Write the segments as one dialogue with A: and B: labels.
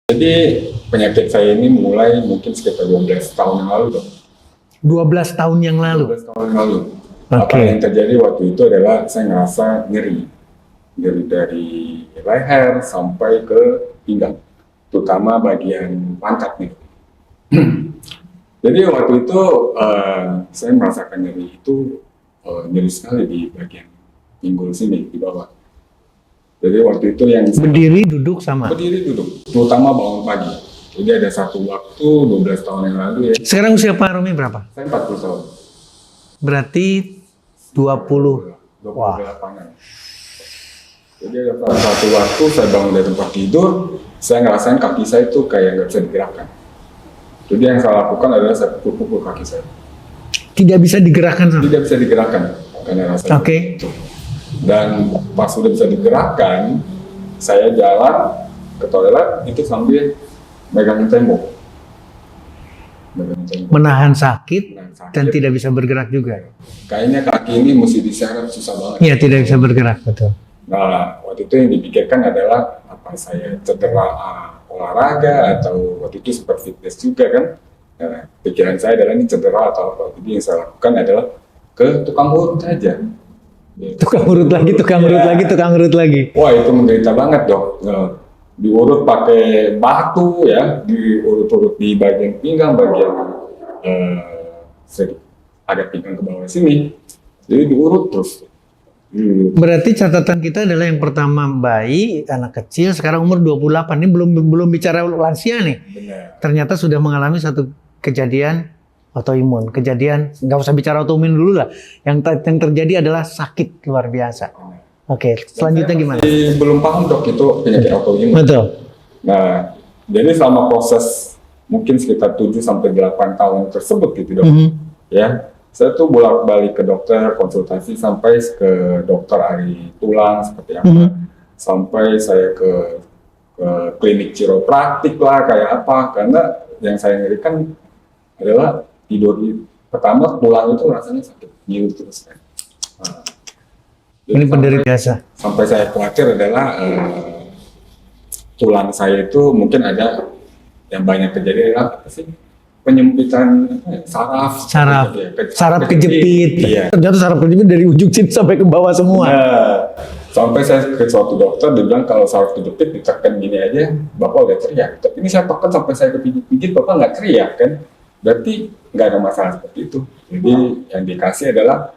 A: Jadi penyakit saya ini mulai mungkin sekitar 12 tahun yang lalu dong.
B: 12 tahun yang lalu.
A: 12 tahun yang lalu.
B: Oke.
A: Apa yang terjadi waktu itu adalah saya ngerasa nyeri. Nyeri dari leher sampai ke pinggang. Terutama bagian pantat nih. Jadi waktu itu saya merasakan nyeri itu nyeri sekali di bagian pinggul sini di bawah. Jadi waktu itu yang
B: Berdiri, duduk sama.
A: berdiri duduk, terutama bangun pagi. Jadi ada satu waktu 12 tahun yang lalu ya,
B: Sekarang usia Pak Romi berapa?
A: saya 40 tahun.
B: Berarti 20.
A: 28-an. Jadi ada satu waktu saya bangun dari tempat tidur, saya ngerasain kaki saya itu kayak nggak bisa digerakkan. Jadi yang saya lakukan adalah saya pukul kaki saya.
B: Tidak bisa digerakkan sama.
A: Tidak bisa digerakkan karena rasanya.
B: Oke.
A: Dan pas sudah bisa digerakkan, saya jalan ke toilet itu sambil megang tembok.
B: Menahan sakit
A: Menahan sakit.
B: dan tidak bisa bergerak juga.
A: Kayaknya kaki ini mesti diseret susah banget.
B: Ya, tidak bisa bergerak, betul.
A: Nah, waktu itu yang dipikirkan adalah apa saya cedera olahraga atau waktu itu super fitness juga kan. Nah, pikiran saya adalah ini cedera atau apa. Jadi yang saya lakukan adalah ke tukang urut aja.
B: Tukang urut lagi, tukang urut lagi, tukang urut lagi.
A: Wah, itu menderita banget dok. Nah, diurut pakai batu ya, diurut-urut di bagian pinggang, bagian ada pinggang ke bawah sini. Jadi diurut terus.
B: Berarti catatan kita adalah yang pertama bayi, anak kecil, sekarang umur 28. Ini belum bicara lansia nih.
A: Benar.
B: Ternyata sudah mengalami satu kejadian autoimun. Kejadian, nggak usah bicara autoimun dulu lah. Yang terjadi adalah sakit luar biasa. Oke, selanjutnya gimana?
A: Masih belum paham dok itu penyakit autoimun.
B: Betul.
A: Nah, jadi selama proses mungkin sekitar 7-8 tahun tersebut gitu dok. Ya, saya tuh bolak-balik ke dokter, konsultasi sampai ke dokter ahli tulang seperti apa. Sampai saya ke klinik chiropraktik lah kayak apa. Karena yang saya ngerikan adalah tidur pertama tulang itu rasanya sakit nyeri terus kan. Nah,
B: Ini penderita biasa.
A: sampai saya khawatir adalah tulang saya itu mungkin ada yang banyak terjadi adalah apa sih penyempitan saraf
B: Saraf kejepit.
A: Iya.
B: Ternyata saraf kejepit dari ujung sini sampai ke bawah semua.
A: Nah, sampai saya ke suatu dokter dia bilang kalau saraf kejepit ditekan gini aja bapak udah teriak, tapi ini saya tekan sampai saya kepijit-pijit bapak nggak teriak kan, berarti nggak ada masalah seperti itu. Jadi yang dikasih adalah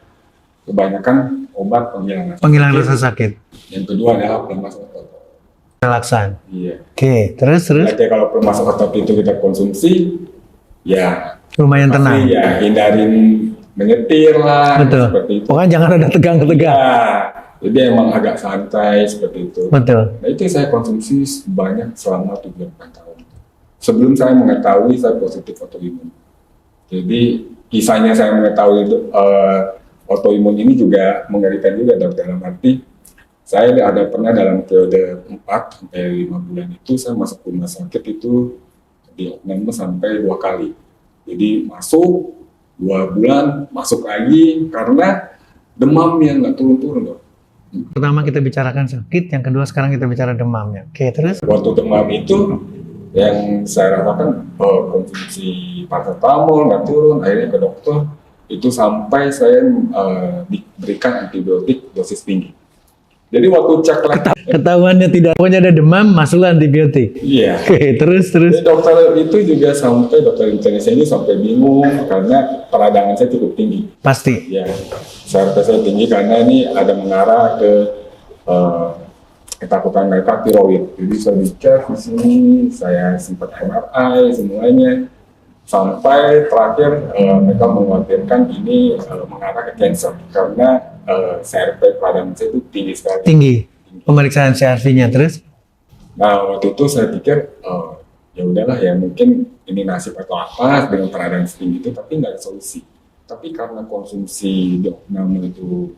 A: kebanyakan obat
B: Penghilang rasa sakit.
A: Yang kedua adalah pelemas otot.
B: Relaksan.
A: Iya.
B: Oke, terus.
A: Jadi kalau pelemas otot itu kita konsumsi, ya
B: Lumayan
A: pasti
B: tenang.
A: ya hindarin menyetir lah,
B: Betul.
A: seperti itu.
B: Pokoknya jangan ada tegang-tegang.
A: Ya, jadi emang agak santai seperti itu.
B: Betul.
A: Nah itu yang saya konsumsi banyak selama 7-8 tahun. Sebelum saya mengetahui saya positif autoimun. Jadi kisahnya saya mengetahui itu autoimun ini juga mengerikan juga dalam arti saya ada pernah dalam periode 4-5 bulan itu saya masuk rumah sakit itu di Oknum sampai 2 kali. Jadi masuk 2 bulan masuk lagi karena demam yang nggak turun-turun dok.
B: Pertama kita bicarakan sakit, yang kedua sekarang kita bicara demamnya. Oke, terus.
A: Waktu demam itu yang saya rasakan konsumsi paracetamol nggak turun, akhirnya ke dokter itu sampai saya diberikan antibiotik dosis tinggi. Jadi waktu cek lagi,
B: Ketahuannya tidak, pokoknya ada demam, masuklah antibiotik.
A: iya.
B: Oke, terus.
A: Jadi dokter itu juga sampai dokter internisi ini sampai bingung karena peradangan saya cukup tinggi.
B: Pasti.
A: Ya, sampai saya tinggi karena ini ada mengarah ke ketakutan mereka tiroid. Jadi saya dicek di sini, saya sempat MRI semuanya. Sampai terakhir mereka mengkhawatirkan ini mengarah ke cancer karena CRP peradangan saya itu tinggi sekali.
B: Tinggi. Pemeriksaan CRV-nya, terus.
A: Nah waktu itu saya pikir ya udahlah ya mungkin ini nasib atau apa dengan peradangan setinggi itu, tapi nggak ada solusi. Tapi karena konsumsi Doknam itu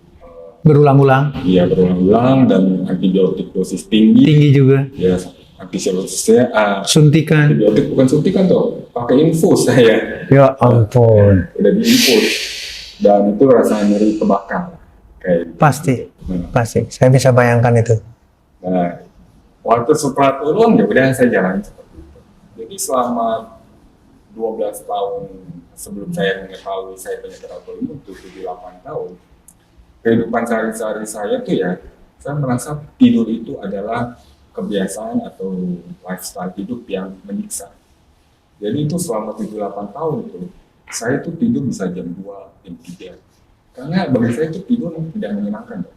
B: Berulang-ulang.
A: iya berulang-ulang dan antibiotik dosis tinggi,
B: Tinggi juga.
A: ya antibiotiknya
B: Suntikan.
A: antibiotik bukan suntikan tuh, pakai infus saya.
B: Ya ampun.
A: Udah diinfus dan itu rasanya nyeri kebakar kayak gitu.
B: Pasti. Pasti. Saya bisa bayangkan itu.
A: Nah waktu setelah turun ya udah saya jalan seperti itu. Jadi selama 12 tahun sebelum saya mengetahui saya penyakit autoimun, 7-8 tahun, kehidupan sehari-hari saya tuh ya, saya merasa tidur itu adalah kebiasaan atau lifestyle hidup yang menyiksa. Jadi itu selama 7-8 tahun itu, saya tuh tidur bisa jam 2, jam 3. Karena bagi saya itu tidur tidak menyenangkan.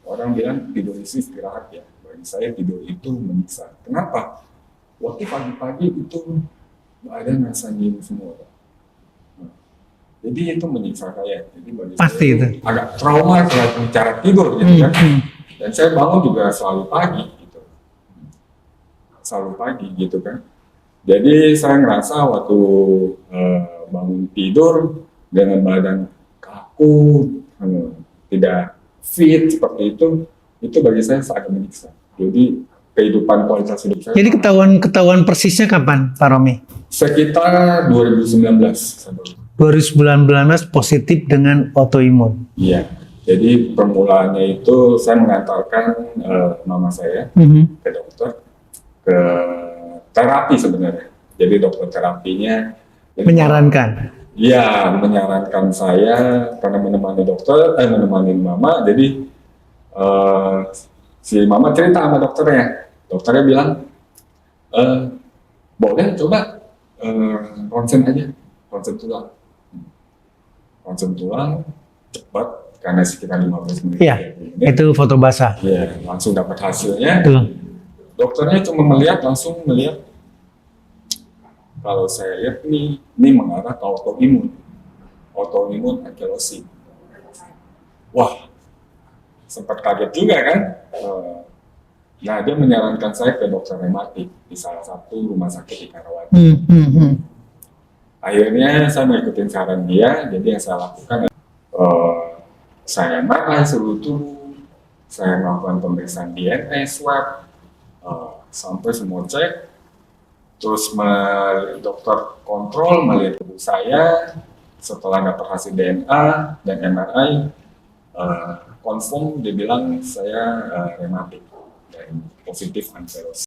A: Orang bilang tidur itu istirahat ya, bagi saya tidur itu menyiksa. Kenapa? Waktu pagi-pagi itu badan rasa nyium semua. Nah, jadi itu menyiksa saya. Jadi bagi
B: Pasti
A: saya
B: itu.
A: agak trauma kalau bicara tidur gitu kan. Dan saya bangun juga selalu pagi gitu. Selalu pagi gitu kan. Jadi saya ngerasa waktu bangun tidur dengan badan kaku, tidak fit seperti itu bagi saya sangat menyiksa. Jadi kehidupan kualitas hidup saya.
B: Jadi ketahuan persisnya kapan, Pak Romi?
A: Sekitar 2019.
B: 2019 positif dengan autoimun.
A: Iya. Jadi permulaannya itu saya mengantarkan mama saya ke dokter, ke terapi sebenarnya. Jadi dokter terapinya
B: Menyarankan.
A: iya, menyarankan saya karena menemani menemani mama. Jadi si mama cerita sama dokternya. Dokternya bilang, boleh coba ronsen aja, ronsen tulang. Ronsen tulang cepat karena sekitar 15 menit.
B: Iya, itu foto basah.
A: Iya, langsung dapat hasilnya.
B: Tuh.
A: Dokternya cuma langsung melihat kalau saya lihat ini mengarah ke autoimun ankylosis. Wah, sempat kaget juga kan. Nah, dia menyarankan saya ke dokter rematik di salah satu rumah sakit di Karawati. Akhirnya saya mengikuti saran dia, jadi yang saya lakukan saya MRI seluruh tubuh, saya melakukan pemeriksaan DNA, swab, sampai semua cek, terus dokter kontrol melihat tubuh saya, setelah dapat hasil DNA dan MRI, confirm dia bilang saya rematik dan positif ankylosis.